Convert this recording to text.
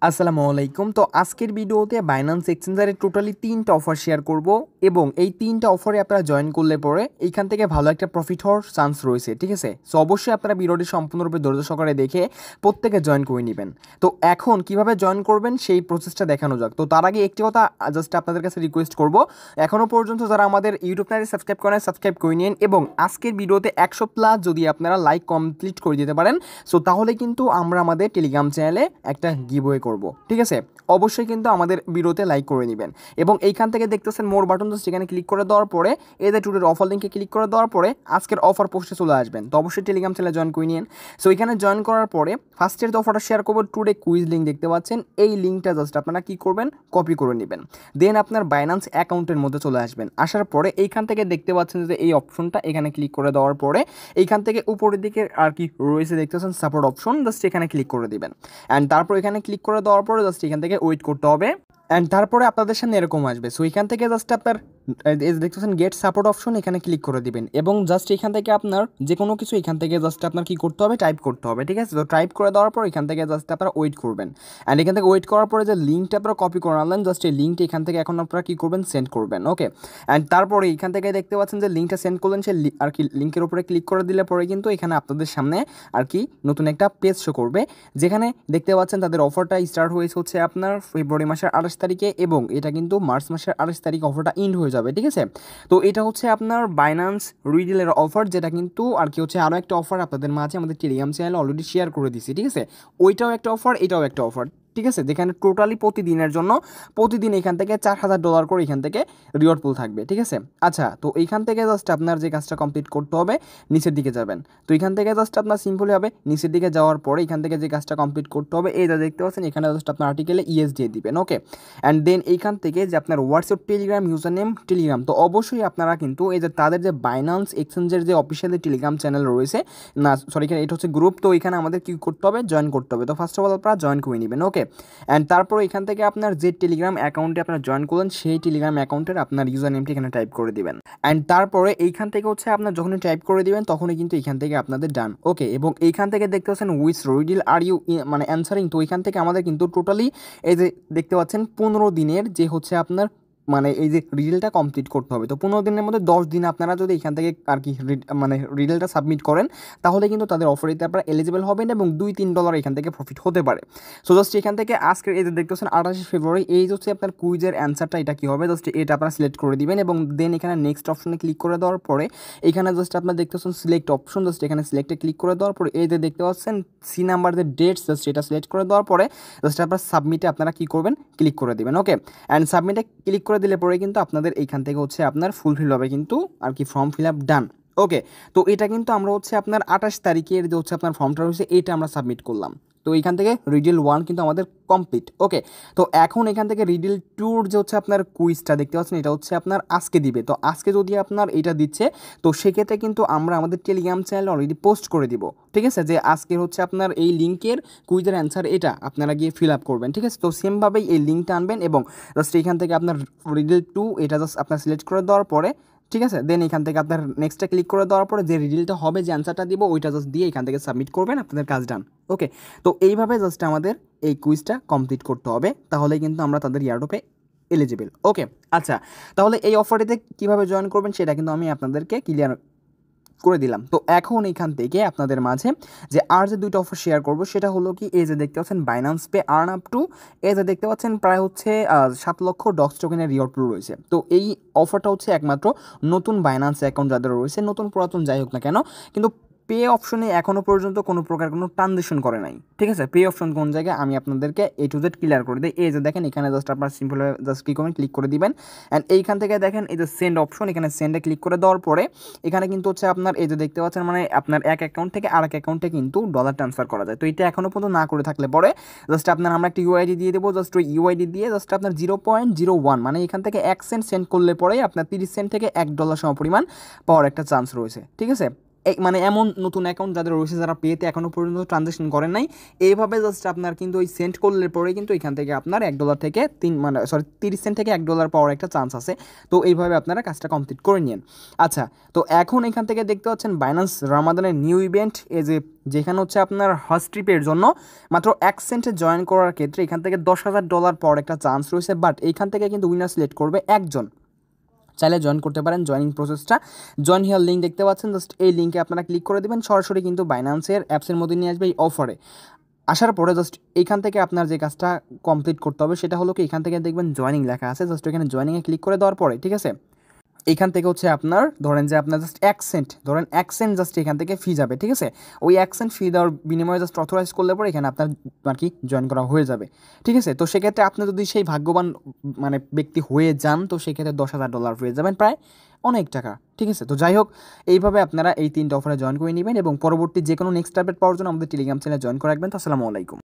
আসসালামু আলাইকুম। তো আজকের ভিডিওতে বাইন্যান্স এক্সচেঞ্জারে টোটালি 3টা অফার শেয়ার করব এবং এই 3টা অফারে আপনারা জয়েন করলে পরে এইখান থেকে ভালো একটা প্রফিট হওয়ার চান্স রয়েছে, ঠিক আছে? সো অবশ্যই আপনারা ভিডিওটি সম্পূর্ণরূপে ধৈর্য সহকারে দেখে প্রত্যেকে জয়েন করে নেবেন। তো এখন কিভাবে জয়েন করবেন সেই প্রসেসটা দেখানো যাক। তো তার আগে একটি কথা জাস্ট আপনাদের কাছে রিকোয়েস্ট করব, এখনও পর্যন্ত যারা আমাদের ইউটিউব চ্যানেলে সাবস্ক্রাইব করেন সাবস্ক্রাইব করে নিন এবং আজকের ভিডিওতে 100+ যদি আপনারা লাইক কমপ্লিট করে দিতে পারেন সো তাহলে কিন্তু আমরা আমাদের টেলিগ্রাম চ্যানেলে একটা গিভওয়ে করব, ঠিক আছে? অবশ্যই কিন্তু আমাদের ভিডিওতে লাইক করে নেবেন এবং এইখান থেকে দেখতেছেন মোর বাটন, তো সেখানে ক্লিক করে দেওয়ার পরে এই যে টুডের অফার লিঙ্কে ক্লিক করে দেওয়ার পরে আজকের অফার পোস্টে চলে আসবেন। তো অবশ্যই টেলিগ্রাম চ্যানেলে জয়েন করে নিন। সো এখানে জয়েন করার পরে ফার্স্টের যে অফারটা শেয়ার করবো টুডে কুইজ লিঙ্ক দেখতে পাচ্ছেন, এই লিঙ্কটা জাস্ট আপনারা কী করবেন, কপি করে নেবেন, দেন আপনার বাইন্যান্স অ্যাকাউন্টের মধ্যে চলে আসবেন। আসার পরে এইখান থেকে দেখতে পাচ্ছেন যে এই অপশনটা, এখানে ক্লিক করে দেওয়ার পরে এইখান থেকে উপরের দিকে আর কি রয়েছে দেখতেছেন সাপোর্ট অপশন, জাস্ট এখানে ক্লিক করে দিবেন অ্যান্ড তারপর এখানে ক্লিক করে দেওয়ার পরে জাস্ট এখান থেকে ওয়েট করতে হবে অ্যান্ড তারপরে আপনাদের সামনে এরকম আসবে। সো এখান থেকে জাস্ট আপনার দেখতেছেন গেট সাপোর্ট অপশন, এখানে ক্লিক করে দিবেন এবং জাস্ট এখান থেকে আপনার যে কোনো কিছু এখান থেকে জাস্ট আপনার কী করতে হবে, টাইপ করতে হবে, ঠিক আছে? তো টাইপ করে দেওয়ার পর এখান থেকে জাস্ট আপনারা ওয়েট করবেন অ্যান্ড এখান থেকে ওয়েট করার পরে যে লিঙ্কটা আপনারা কপি করে আনলেন জাস্ট এই লিঙ্কটা এখান থেকে এখন আপনারা কী করবেন, সেন্ড করবেন, ওকে? অ্যান্ড তারপরে এখান থেকে দেখতে পাচ্ছেন যে লিঙ্কটা সেন্ড করলেন, সেই আর কি লিঙ্কের উপরে ক্লিক করে দিলে পরে কিন্তু এখানে আপনাদের সামনে আর কি নতুন একটা পেজ শো করবে, যেখানে দেখতে পাচ্ছেন তাদের অফারটা স্টার্ট হয়েছে হচ্ছে আপনার ফেব্রুয়ারি মাসের 28 তারিখে এবং এটা কিন্তু মার্চ মাসের 28 তারিখ অফারটা এন্ড হয়ে যাবে, ঠিক আছে? তো এটা হচ্ছে আপনার বাইন্যান্স রিডেলের অফার, যেটা কিন্তু আর কি হচ্ছে আরও একটা অফার আপনাদের মাঝে আমাদের টেলিগ্রাম চ্যানেলে অলরেডি শেয়ার করে দিছি, ঠিক আছে? ওইটাও একটা অফার, এটাও একটা অফার, ঠিক আছে? যেখানে টোটালি প্রতিদিনের জন্য প্রতিদিন এখান থেকে $4000 করে এখান থেকে রিওয়ার্ড পুল থাকবে, ঠিক আছে? আচ্ছা, তো এইখান থেকে জাস্ট আপনার যে কাজটা কমপ্লিট করতে হবে, নিচের দিকে যাবেন। তো এখান থেকে জাস্ট আপনার সিম্পলি হবে নিচের দিকে যাওয়ার পরে এখান থেকে যে কাজটা কমপ্লিট করতে হবে, এই যা দেখতে পাচ্ছেন এখানে জাস্ট আপনার আর্টিকেলে ইএস দিয়ে দিবেন, ওকে? অ্যান্ড দেন এইখান থেকে যে আপনার WhatsApp Telegram user name Telegram, তো অবশ্যই আপনারা কিন্তু এই যে তাদের যে বাইন্যান্স এক্সচেঞ্জের যে অফিসিয়ালি টেলিগ্রাম চ্যানেল রয়েছে, না সরি এখানে এটা হচ্ছে গ্রুপ, তো এখানে আমাদের কী করতে হবে, জয়েন করতে হবে। তো ফার্স্ট অফ অল আপনারা জয়েন করে নেবেন, ওকে? অ্যান্ড তারপর এখান থেকে আপনার যে টেলিগ্রাম অ্যাকাউন্টে আপনারা জয়েন করলেন সেই টেলিগ্রাম অ্যাকাউন্টের আপনার ইউজার নেমটি এখানে টাইপ করে দিবেন অ্যান্ড তারপরে এইখান থেকে হচ্ছে আপনার যখনই টাইপ করে দিবেন তখনই কিন্তু এখান থেকে আপনাদের ডান, ওকে? এবং এইখান থেকে দেখতে পাচ্ছেন উইথ রিডিল আর ইউ মানে অ্যান্সারিং, তো এখান থেকে আমাদের কিন্তু টোটালি এই যে দেখতে পাচ্ছেন 15 দিনের যে হচ্ছে আপনার মানে এই যে রিডেলটা কমপ্লিট করতে হবে। তো 15 দিনের মধ্যে 10 দিন আপনারা যদি এখান থেকে আর কি মানে রিডেলটা সাবমিট করেন তাহলে কিন্তু তাদের অফারিতে আপনারা এলিজিবল হবেন এবং $2-3 এখান থেকে প্রফিট হতে পারে। সো জাস্ট এখান থেকে আজকের এই যে দেখতেছেন 28 ফেব্রুয়ারি এই হচ্ছে আপনার কুইজের অ্যান্সারটা, এটা কী হবে জাস্ট এটা আপনারা সিলেক্ট করে দিবেন এবং দেন এখানে নেক্সট অপশনে ক্লিক করে দেওয়ার পরে এখানে জাস্ট আপনার দেখতেছেন সিলেক্ট অপশন, জাস্ট এখানে সিলেক্টে ক্লিক করে দেওয়ার পরে এই যে দেখতে পাচ্ছেন সি নাম্বার যে ডেটস জাস্ট এটা সিলেক্ট করে দেওয়ার পরে জাস্ট আপনার সাবমিটে আপনারা কী করবেন, ক্লিক করে দেবেন, ওকে? অ্যান্ড সাবমিটে ক্লিক করে দিলে পরে কিন্তু আপনাদের এইখান থেকে হচ্ছে আপনার ফুলফিল হবে কিন্তু আর কি ফর্ম ফিল আপ ডান, ওকে? তো এটা কিন্তু আমরা হচ্ছে আপনার 28 তারিখের যে হচ্ছে আপনার ফর্মটা রয়েছে এটা আমরা সাবমিট করলাম। তো এইখান থেকে রিডিল 1 কিন্তু আমাদের কমপ্লিট, ওকে? তো এখন এখান থেকে রিডিল 2 যে হচ্ছে আপনার কুইজটা দেখতে পাচ্ছেন এটা হচ্ছে আপনার আজকে দিবে। তো আজকে যদি আপনার এটা দিচ্ছে তো সেক্ষেত্রে কিন্তু আমরা আমাদের টেলিগ্রাম চ্যানেলে অলরেডি পোস্ট করে দিব, ঠিক আছে? যে আজকে হচ্ছে আপনার এই লিঙ্কের কুইজের অ্যান্সার এটা আপনারা গিয়ে ফিল আপ করবেন, ঠিক আছে? তো সেমভাবেই এই লিঙ্কটা আনবেন এবং জাস্ট এখান থেকে আপনার রিডিল 2 এটা জাস্ট আপনার সিলেক্ট করে দেওয়ার পরে, ঠিক আছে? দেন এখান থেকে আপনার নেক্সটটা ক্লিক করে দেওয়ার পরে যে রিডিলটা হবে যে অ্যান্সারটা দিব ওইটা জাস্ট দিয়ে এখান থেকে সাবমিট করবেন, আপনাদের কাজ ডান, ওকে? তো এইভাবে জাস্ট আমাদের এই কুইজটা কমপ্লিট করতে হবে, তাহলে কিন্তু আমরা তাদের ইয়ারড্রপে এলিজিবল, ওকে? আচ্ছা, তাহলে এই অফারটিতে কীভাবে জয়েন করবেন সেটা কিন্তু আমি আপনাদেরকে ক্লিয়ার করে দিলাম। তো এখন এখান থেকে আপনাদের মাঝে যে আর যে দুইটা অফার শেয়ার করব সেটা হলো কি, এই যে দেখতে পাচ্ছেন Binance pay earn up to, এই যে দেখতে পাচ্ছেন প্রায় হচ্ছে 7 লক্ষ ডক্স টোকেনের রিওয়ার্ড পুল রয়েছে। তো এই অফারটা হচ্ছে একমাত্র নতুন বাইন্যান্স অ্যাকাউন্ট যাদের রয়েছে, নতুন পুরাতন যাই হোক না কেন, কিন্তু পে অপশনে এখনও পর্যন্ত কোনো প্রকার কোনো ট্রানজেকশন করে নাই, ঠিক আছে? পে অপশন কোন জায়গায় আমি আপনাদেরকে A to Z ক্লিয়ার করে দিই। এই যে দেখেন এখানে জাস্ট আপনার সিম্পল জাস্ট কী করবেন, ক্লিক করে দিবেন অ্যান্ড এইখান থেকে দেখেন এই যে সেন্ড অপশন, এখানে সেন্ডে ক্লিক করে দেওয়ার পরে এখানে কিন্তু হচ্ছে আপনার এই যে দেখতে পাচ্ছেন মানে আপনার এক অ্যাকাউন্ট থেকে আরেক অ্যাকাউন্টে কিন্তু ডলার ট্রান্সফার করা যায়। তো এটা এখনও পর্যন্ত না করে থাকলে পরে জাস্ট আপনার আমরা একটা ইউআইডি দিয়ে দেবো, জাস্ট ওই ইউআইডি দিয়ে জাস্ট আপনার 0.01 মানে এখান থেকে 1 সেন্ট সেন্ড করলে পরে আপনার 30 সেন্ট থেকে $1 সমপরিমাণ পাওয়ার একটা চান্স রয়েছে, ঠিক আছে? মানে এমন নতুন অ্যাকাউন্ট যাদের রয়েছে যারা পেতে এখনও পর্যন্ত ট্রানজ্যাকশন করেন নাই, এইভাবে জাস্ট আপনার কিন্তু ওই সেন্ড করলে পরে কিন্তু এখান থেকে আপনার $1 থেকে 30 সেন্ট থেকে $1 পাওয়ার একটা চান্স আছে। তো এইভাবে আপনারা কাজটা কমপ্লিট করে নিন। আচ্ছা, তো এখন এখান থেকে দেখতে পাচ্ছেন বাইন্যান্স রামাদানের নিউ ইভেন্ট, যেখানে হচ্ছে আপনার হজ ট্রিপের জন্য মাত্র 1 সেন্টে জয়েন করার ক্ষেত্রে এখান থেকে $10,000 পাওয়ার একটা চান্স রয়েছে। বাট এইখান থেকে কিন্তু উইনার সিলেক্ট করবে একজন। চাইলে জয়েন করতে পারেন। জয়েনিং প্রসেসটা জয়েন হিয়ার লিঙ্ক দেখতে পাচ্ছেন, জাস্ট এই লিঙ্কে আপনারা ক্লিক করে দেবেন, সরাসরি কিন্তু বাইন্যান্সের অ্যাপসের মধ্যে নিয়ে আসবে এই অফারে। আসার পরে জাস্ট এইখান থেকে আপনার যে কাজটা কমপ্লিট করতে হবে সেটা হলো কি, এখান থেকে দেখবেন জয়েনিং লেখা আছে, জাস্ট এখানে জয়েনিংয়ে ক্লিক করে দেওয়ার পরে, ঠিক আছে, এইখান থেকে হচ্ছে আপনার ধরেন যে আপনার জাস্ট 1 সেন্ট, ধরেন 1 সেন্ট জাস্ট এখান থেকে ফি যাবে, ঠিক আছে। ওই 1 সেন্ট ফি দেওয়ার বিনিময়ে জাস্ট অথরাইজ করলে পরে এখানে আপনার আর কি জয়েন করা হয়ে যাবে, ঠিক আছে। তো সেক্ষেত্রে আপনি যদি সেই ভাগ্যবান মানে ব্যক্তি হয়ে যান, তো সেক্ষেত্রে $10,000 পেয়ে যাবেন, প্রায় অনেক টাকা, ঠিক আছে। তো যাই হোক, এইভাবে আপনারা এই 3টা অফারে জয়েন করে নেবেন এবং পরবর্তী যে কোনো নেক্সট আপডেট পাওয়ার জন্য আমাদের টেলিগ্রাম চ্যানেলে জয়েন করে রাখবেন। তো আসসালামু আলাইকুম।